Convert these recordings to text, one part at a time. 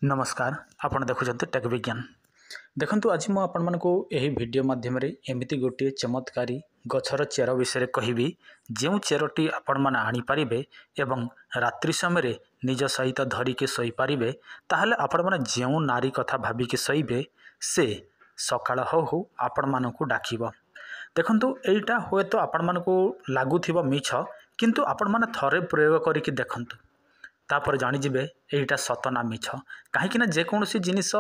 नमस्कार आपण देखुछन्ते टेक विज्ञान देखंतु आज मु आपण मानको एही वीडियो माध्यम रे एमिति गोटे चमत्कारी गछर चेर विषय कहिबी जेउ चेरटी आपण माने आनी पारिबे एवं रात्रि समय रे निज सहित धरी के सोई पारिबे ताहले आपण माने जेउ नारी कथा भाबी के सोइबे से सकाळ हो आपण मानको डाकिबो। देखंतु एइटा होय तो आपण मानको लागुथिबो मिछ किंतु आपण माने थरे प्रयोग करी कि देखंतु तापर जानिजिबे एइटा सत ना मिछ कहीं जेकोसी जिनिस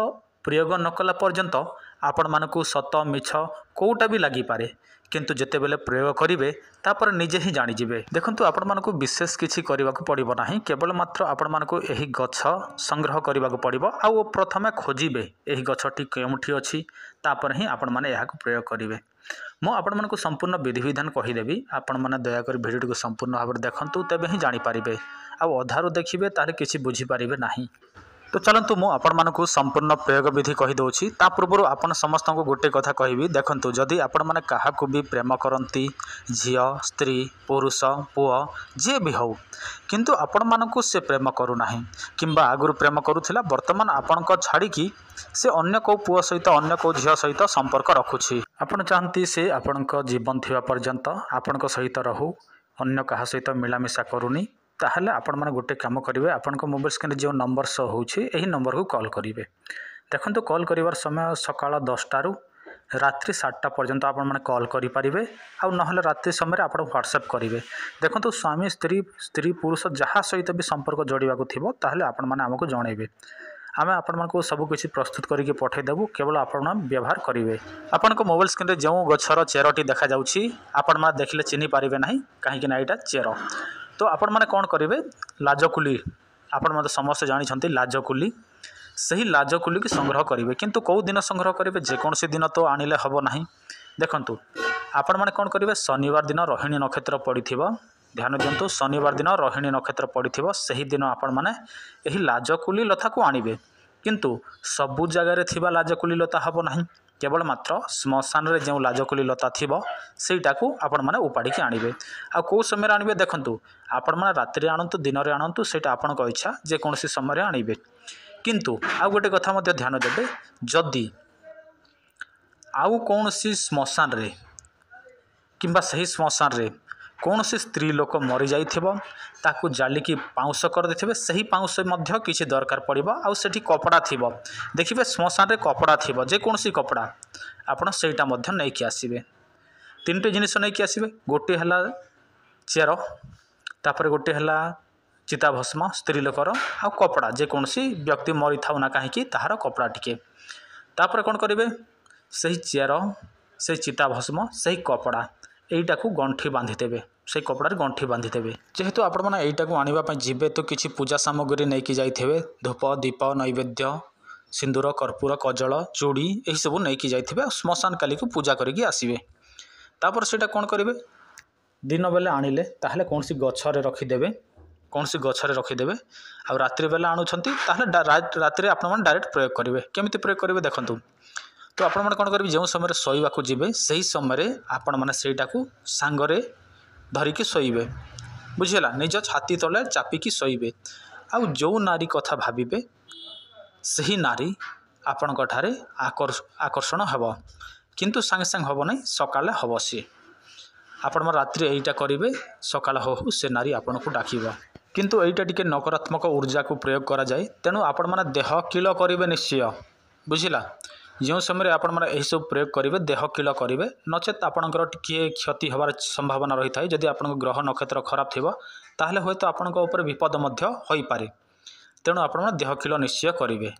प्रयोग न कला पर्यंत आपण मानकु सत मिछ कोटा भी लगी पारे किंतु जेतेबेले प्रयोग करिवे तापर निजे ही जानिजिबे। देखंतु आपण मानकु विशेष किछि करिबाकु पड़िबो नाही केवल मात्र आपण मानकु एही गछ संग्रह करिबाकु पड़िबो आ प्रथमे खोजिबे एही गछटी केउठी अछि तापर ही आपण माने एहाकु प्रयोग करिवे। मो आपण मानकु संपूर्ण विधि विधान कहिदेबी आपण माने दया कर भिडियो को संपूर्ण भाव देखंतु तेबे ही जानि पारिबे आ अधारु देखिबे तारे किछि बुझी पारिबे नाही। तो चलतु मु आपण मानकु संपूर्ण प्रयोग विधि कहि दउछि ता पूर्व आपण समस्त को गोटे कथा कहबी देखंतु जदि आपण माने काहाकु भी प्रेम करंती झियो स्त्री पुरुष पुओ जे भी हो किंतु आपण मानकु से प्रेम करू नाही किंबा आगुरु प्रेम करूथिला वर्तमान आपण को छाड़ी की से अन्य को पुओ सहित अन्य को झियो सहित संपर्क रखुछि आपण चाहंती से आपण को जीवन थिबा पर्यंत आपण को सहित रहू अन्य कहा सहित मिलामिशा करूनी ताहले आपण माने गोटे काम करिवे आपण को मोबाइल स्क्रीन जो नंबर शो होछि एही नंबर को कॉल करिवे। देखंतु कॉल करिवार समय सकाळ 10टा रु रात्रि 7टा पर्यंत आपण माने कॉल करि पारिबे आ नहले रात्रि समय आपण व्हाट्सएप करिवे। देखंतु स्वामी स्त्री पुरुष जहा सहित भी संपर्क जोड़िबा को थिबो ताहले आपण माने हमकु जणैबे आमे आपण मानकु सब किछि प्रस्तुत करिके पठै देबु केवल आपण व्यवहार करिवे। आपण को मोबाइल स्क्रीन रे जो गछर चेरटी देखा जाउछि आपण माने देखले चिन्हि पारिबे नाही काहे कि ना एटा चेर तो आपण माने कोन करिवे लाजकुली आपण मते समस्त जानि छथि लाजकुली सही लाजकुली की संग्रह करिवे किंतु को दिन संग्रह करिवे जे कोनसी दिन तो आनिले हबो नाही। देखंतु आपण माने कोन करिवे शनिवार दिन रोहिणी नक्षत्र पड़िथिबो ध्यान दियंतु शनिवार दिन रोहिणी नक्षत्र पड़िथिबो सही दिन आपण माने एही लाजकुली लता को आनिबे किंतु सबु जगह रे थिबा लाजकुली लता हबो नाही केवल मात्र श्मशान रे जो लाजकुली लता थिबो सेटा को आपण माने उपाड़ी के आनिबे आ को समय रे आनिबे देखंतु आपण माने रात्रि आनंतु दिन रे आनंतु सेटा आपण को इच्छा जे कोनसी समय रे आनिबे किंतु आ गोटे कथा मध्ये ध्यान देबे जदी आउ कोनसी श्मशान रे किंबा सही श्मशान रे कौनसी स्त्री लोक मरी जाइथिबो ताकू जाली की पाउंस कर देथिबे सही पाउंस मध्य किछि दरकार पड़िबो आ सेठी कपड़ा थिबो देखिबे श्मशान रे कपड़ा थिबो जे कोनसी कपड़ा आपण सेटा मध्य नै कि आसीबे तीनटे जिनिस नै कि आसीबे गोटे हला चेर तापर गोटे हला चिता भस्म स्त्री लोकर आ कपड़ा जे कोनसी व्यक्ति मरी थाउ ना काहे कि ताहार कपड़ा टिके तापर कोन करिवे सही चेर सही चिता भस्म सही कपड़ा एटा को गंठी बांधी देबे से कपड़ा गंठी बांधी देबे जेहेतु आपण माने एटा को आनिबा पय जिबे तो किछि पूजा सामग्री नै कि जाइथेबे धूप दीप नैवेद्य सिंदूर कर्पूर कजल चूड़ी एही सब नै कि जाइथेबे श्मशान काली को पूजा करिके आसीबे तापर सेटा कोन करिवे दिन बेले आनिले ताहले कोनसी गछरे रखि देबे कोनसी गछरे रखि देबे आ रात्रि बेले आनुछंती ताहले रात्रि आपण माने डायरेक्ट प्रयोग करिवे केमिति प्रयोग करिवे देखंतु तो आपण माने कोन करिवे जो समय सोइबा को जिबे सही समय आपण माने सेटा को सांगरे धरी के सोइबे बुझिला निज छाती तले चापी की सोइबे आ जो नारी कथा भाबिबे सही नारी आपण कठारे आकर्षण हबो किंतु संग संग हबो नै सकाले हबो सी आपण माने रात्रि एइटा करिवे सकाले हो से नारी आपण को डाकिबो किंतु एइटा टिके नकारात्मक ऊर्जा को प्रयोग करा जाय तेनु आपण माने देह किलो करिवे निश्चय बुझिला जो समय आपण माने एही सब प्रयोग करिवे देह किल करिवे नचेत आपणकर टिके क्षति होबार संभावना रही थाए जदि आपण ग्रह नक्षत्र खराब थिबो ताहले होय तो आपण ऊपर विपद मध्य होई पारे तेणु आपण माने देह किल निश्चय करिवे।